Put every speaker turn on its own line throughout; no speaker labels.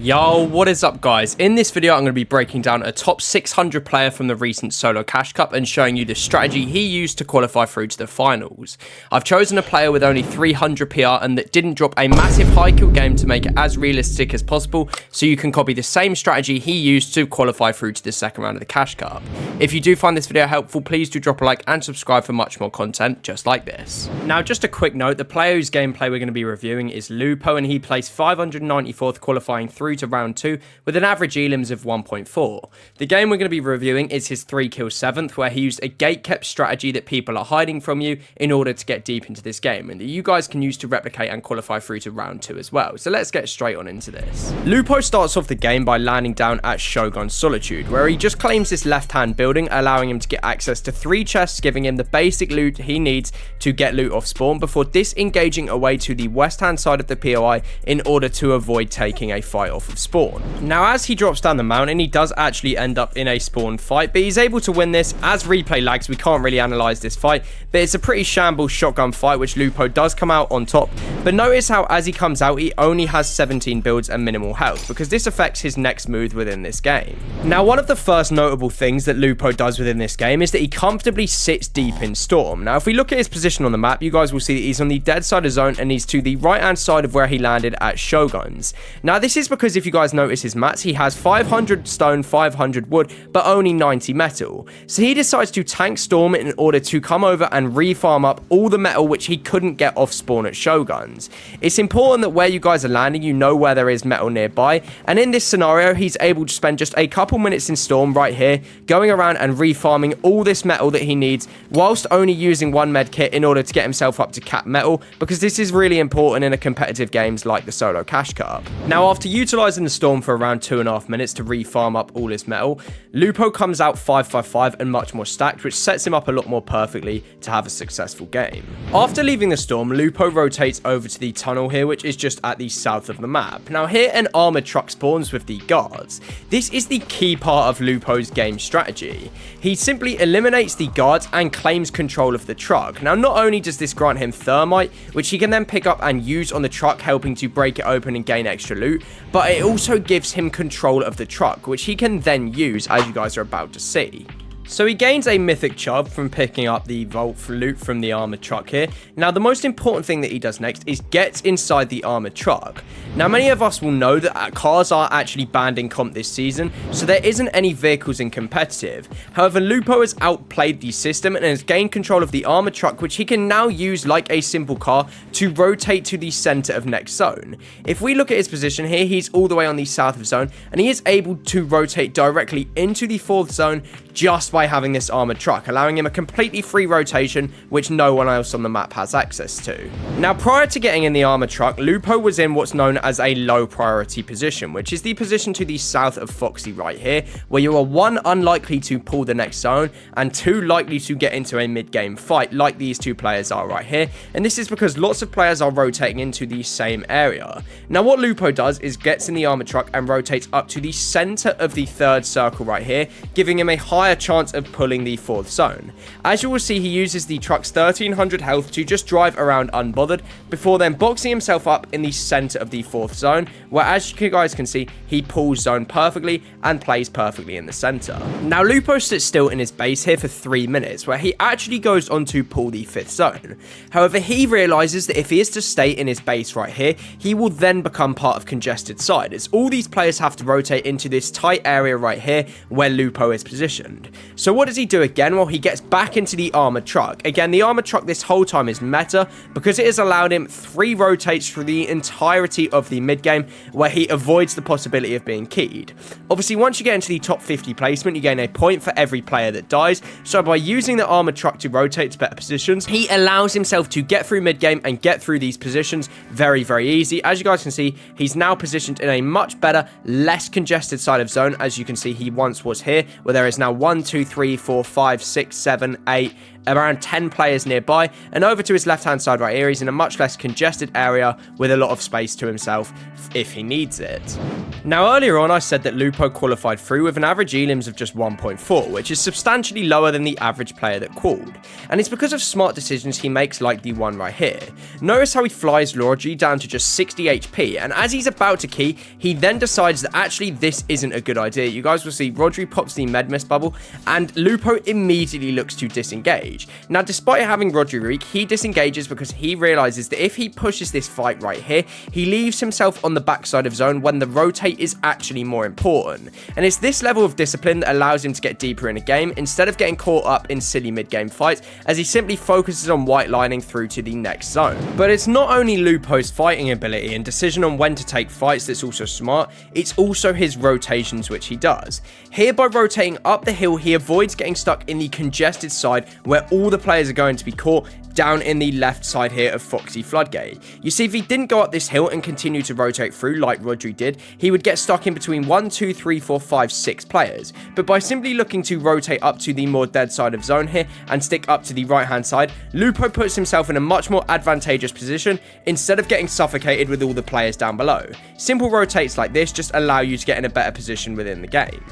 Yo, what is up guys? In this video I'm going to be breaking down a top 600 player from the recent Solo Cash Cup and showing you the strategy he used to qualify through to the finals. I've chosen a player with only 300 PR and that didn't drop a massive high kill game to make it as realistic as possible, so you can copy the same strategy he used to qualify through to the second round of the Cash Cup. If you do find this video helpful, please do drop a like and subscribe for much more content just like this. Now just a quick note, the player whose gameplay we're going to be reviewing is Lupo, and he placed 594th qualifying through to round 2 with an average elims of 1.4. The game we're going to be reviewing is his 3 kill 7th, where he used a gatekept strategy that people are hiding from you in order to get deep into this game, and that you guys can use to replicate and qualify through to round 2 as well. So let's get straight on into this. Lupo starts off the game by landing down at Shogun Solitude, where he just claims this left hand building, allowing him to get access to 3 chests, giving him the basic loot he needs to get loot off spawn before disengaging away to the west hand side of the POI in order to avoid taking a fight off of spawn. Now as he drops down the mountain, he does actually end up in a spawn fight, but he's able to win this. As replay lags, we can't really analyze this fight, but it's a pretty shambles shotgun fight, which Lupo does come out on top. But notice how as he comes out, he only has 17 builds and minimal health, because this affects his next move within this game. Now one of the first notable things that Lupo does within this game is that he comfortably sits deep in Storm. Now if we look at his position on the map, you guys will see that he's on the dead side of zone and he's to the right hand side of where he landed at Shoguns. Now this is because if you guys notice his mats, he has 500 stone, 500 wood, but only 90 metal. So he decides to tank Storm in order to come over and refarm up all the metal which he couldn't get off spawn at Shoguns. It's important that where you guys are landing, you know where there is metal nearby, and in this scenario, he's able to spend just a couple minutes in Storm right here, going around and refarming all this metal that he needs, whilst only using 1 med kit in order to get himself up to cap metal, because this is really important in a competitive games like the Solo Cash Cup. Now after utilizing the Storm for around 2.5 minutes to refarm up all his metal, Lupo comes out 555 and much more stacked, which sets him up a lot more perfectly to have a successful game. After leaving the Storm, Lupo rotates over to the tunnel here, which is just at the south of the map. Now here an armored truck spawns with the guards. This is the key part of Lupo's game strategy. He simply eliminates the guards and claims control of the truck. Now not only does this grant him thermite, which he can then pick up and use on the truck, helping to break it open and gain extra loot, but it also gives him control of the truck, which he can then use, as you guys are about to see. So he gains a mythic chub from picking up the vault loot from the armored truck here. Now the most important thing that he does next is gets inside the armored truck. Now many of us will know that cars are actually banned in comp this season, so there isn't any vehicles in competitive. However, Lupo has outplayed the system and has gained control of the armored truck, which he can now use like a simple car to rotate to the center of next zone. If we look at his position here, he's all the way on the south of zone, and he is able to rotate directly into the 4th zone just by having this armored truck, allowing him a completely free rotation which no one else on the map has access to. Now prior to getting in the armored truck, Lupo was in what's known as a low priority position, which is the position to the south of Foxy right here, where you are 1 unlikely to pull the next zone and 2 likely to get into a mid-game fight like these 2 players are right here, and this is because lots of players are rotating into the same area. Now what Lupo does is gets in the armored truck and rotates up to the center of the 3rd circle right here, giving him a higher chance of pulling the 4th zone. As you will see, he uses the truck's 1300 health to just drive around unbothered, before then boxing himself up in the center of the 4th zone, where as you guys can see, he pulls zone perfectly and plays perfectly in the center. Now Lupo sits still in his base here for 3 minutes, where he actually goes on to pull the 5th zone. However, he realizes that if he is to stay in his base right here, he will then become part of congested side, as all these players have to rotate into this tight area right here where Lupo is positioned. So what does he do again? Well, he gets back into the armored truck. Again, the armored truck this whole time is meta, because it has allowed him 3 rotates through the entirety of the mid game, where he avoids the possibility of being keyed. Obviously, once you get into the top 50 placement, you gain a point for every player that dies, so by using the armored truck to rotate to better positions, he allows himself to get through mid game and get through these positions very, very easy. As you guys can see, he's now positioned in a much better, less congested side of zone. As you can see, he once was here, where there is now 1, 2, 3, 4, 5, 6, 7, 8, around 10 players nearby, and over to his left hand side right here, he's in a much less congested area with a lot of space to himself if he needs it. Now earlier on I said that Lupo qualified through with an average elims of just 1.4, which is substantially lower than the average player that qualled, and it's because of smart decisions he makes like the one right here. Notice how he flies Rodri down to just 60 HP, and as he's about to key, he then decides that actually this isn't a good idea. You guys will see Rodri pops the med mist bubble, and Lupo immediately looks to disengage. Now despite having Rodri weak, he disengages because he realizes that if he pushes this fight right here, he leaves himself on the backside of zone when the rotate is actually more important. And it's this level of discipline that allows him to get deeper in a game instead of getting caught up in silly mid-game fights, as he simply focuses on white lining through to the next zone. But it's not only Lupo's fighting ability and decision on when to take fights that's also smart, it's also his rotations which he does. Here, by rotating up the hill, he avoids getting stuck in the congested side where all the players are going to be caught down in the left side here of Foxy Floodgate. You see, if he didn't go up this hill and continue to rotate through like Rodri did, he would get stuck in between 1, 2, 3, 4, 5, 6 players. But by simply looking to rotate up to the more dead side of zone here and stick up to the right hand side, Lupo puts himself in a much more advantageous position instead of getting suffocated with all the players down below. Simple rotates like this just allow you to get in a better position within the game.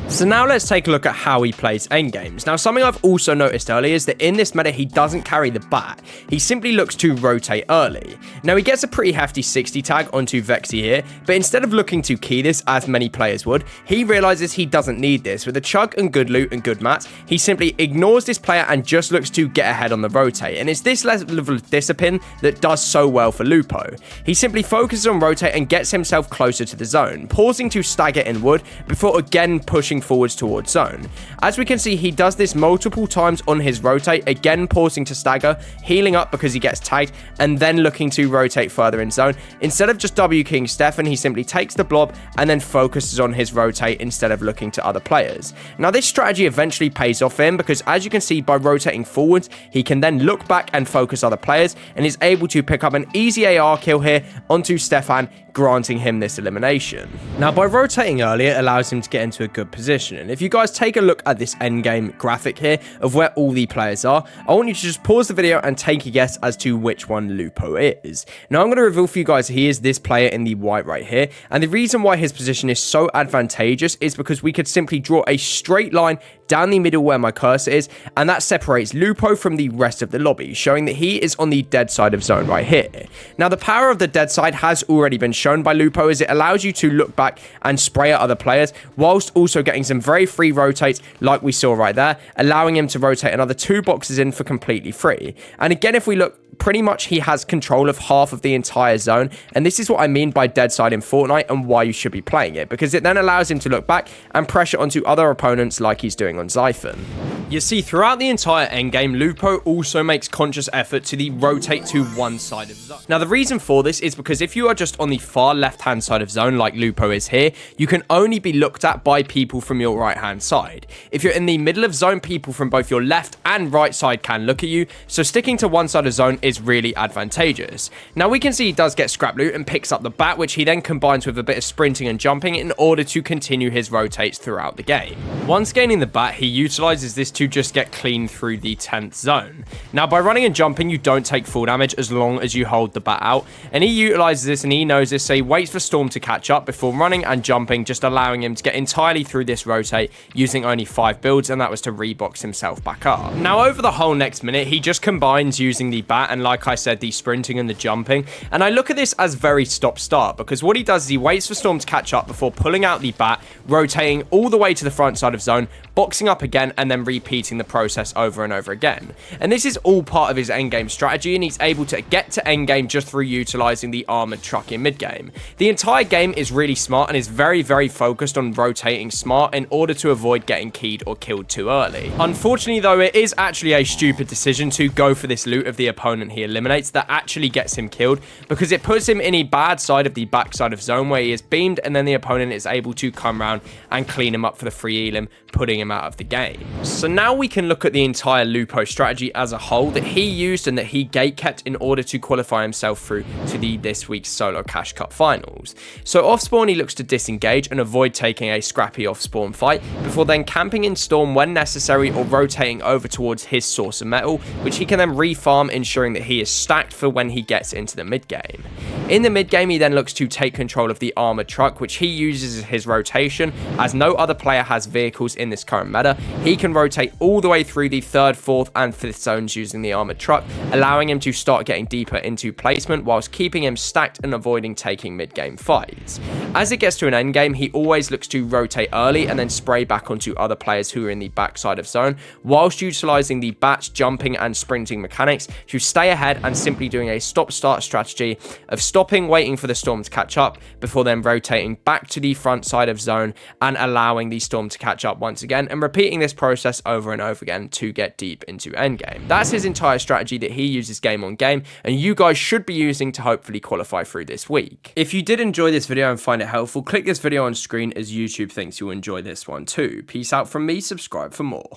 So now let's take a look at how he plays endgames. Now something I've also noticed earlier is that in this meta he doesn't carry the bat, he simply looks to rotate early. Now he gets a pretty hefty 60 tag onto Vexy here, but instead of looking to key this as many players would, he realizes he doesn't need this. With a chug and good loot and good mats, he simply ignores this player and just looks to get ahead on the rotate, and it's this level of discipline that does so well for Lupo. He simply focuses on rotate and gets himself closer to the zone, pausing to stagger in wood before again pushing forwards towards zone. As we can see, he does this multiple times on his rotate, again pausing to stagger, healing up because he gets tagged, and then looking to rotate further in zone. Instead of just W King Stefan, he simply takes the blob and then focuses on his rotate instead of looking to other players. Now this strategy eventually pays off for him because, as you can see, by rotating forwards, he can then look back and focus other players and is able to pick up an easy AR kill here onto Stefan, granting him this elimination. Now by rotating early, it allows him to get into a good position, and if you guys take a look at this endgame graphic here of where all the players are, I want you to just pause the video and take a guess as to which one Lupo is. Now I'm going to reveal for you guys he is this player in the white right here, and the reason why his position is so advantageous is because we could simply draw a straight line down the middle where my cursor is, and that separates Lupo from the rest of the lobby, showing that he is on the dead side of zone right here. Now the power of the dead side has already been shown by Lupo, as it allows you to look back and spray at other players whilst also getting some very free rotates like we saw right there, allowing him to rotate another 2 boxes in for completely free. And again, if we look, pretty much he has control of half of the entire zone, and this is what I mean by dead side in Fortnite and why you should be playing it, because it then allows him to look back and pressure onto other opponents like he's doing on Zyphon. You see, throughout the entire endgame, Lupo also makes conscious effort to rotate to one side of zone. Now the reason for this is because if you are just on the far left hand side of zone like Lupo is here, you can only be looked at by people from your right hand side. If you're in the middle of zone, people from both your left and right side can look at you, so sticking to one side of zone is really advantageous. Now we can see he does get scrap loot and picks up the bat, which he then combines with a bit of sprinting and jumping in order to continue his rotates throughout the game. Once gaining the bat, he utilizes this to just get clean through the 10th zone. Now by running and jumping, you don't take full damage as long as you hold the bat out, and he utilizes this and he knows this, so he waits for Storm to catch up before running and jumping, just allowing him to get entirely through this rotate using only 5 builds, and that was to rebox himself back up. Now over the whole next minute, he just combines using the bat and, like I said, the sprinting and the jumping, and I look at this as very stop-start, because what he does is he waits for Storm to catch up before pulling out the bat, rotating all the way to the front side of zone, boxing up again, and then repeating the process over and over again. And this is all part of his endgame strategy, and he's able to get to endgame just through utilizing the armored truck in mid-game. The entire game is really smart and is very, very focused on rotating smart in order to avoid getting keyed or killed too early. Unfortunately though, it is actually a stupid decision to go for this loot of the opponent he eliminates that actually gets him killed, because it puts him in a bad side of the backside of zone where he is beamed, and then the opponent is able to come around and clean him up for the free elim, putting him out of the game. So now we can look at the entire Lupo strategy as a whole that he used and that he gatekept in order to qualify himself through to this week's solo cash cup finals. So off spawn, he looks to disengage and avoid taking a scrappy off spawn fight before then camping in storm when necessary or rotating over towards his source of metal, which he can then refarm, ensuring that he is stacked for when he gets into the mid game. In the mid game, he then looks to take control of the armored truck, which he uses as his rotation. As no other player has vehicles in this current meta, he can rotate all the way through the 3rd, 4th and 5th zones using the armored truck, allowing him to start getting deeper into placement whilst keeping him stacked and avoiding taking mid game fights. As it gets to an end game, he always looks to rotate early and then spray back onto other players who are in the backside of zone, whilst utilizing the bats, jumping and sprinting mechanics to stay ahead and simply doing a stop-start strategy of stopping, waiting for the storm to catch up before then rotating back to the front side of zone and allowing the storm to catch up once again, and repeating this process over and over again to get deep into endgame. That's his entire strategy that he uses game on game, and you guys should be using to hopefully qualify through this week. If you did enjoy this video and find it helpful, click this video on screen as YouTube thinks you'll enjoy this one too. Peace out from me, subscribe for more.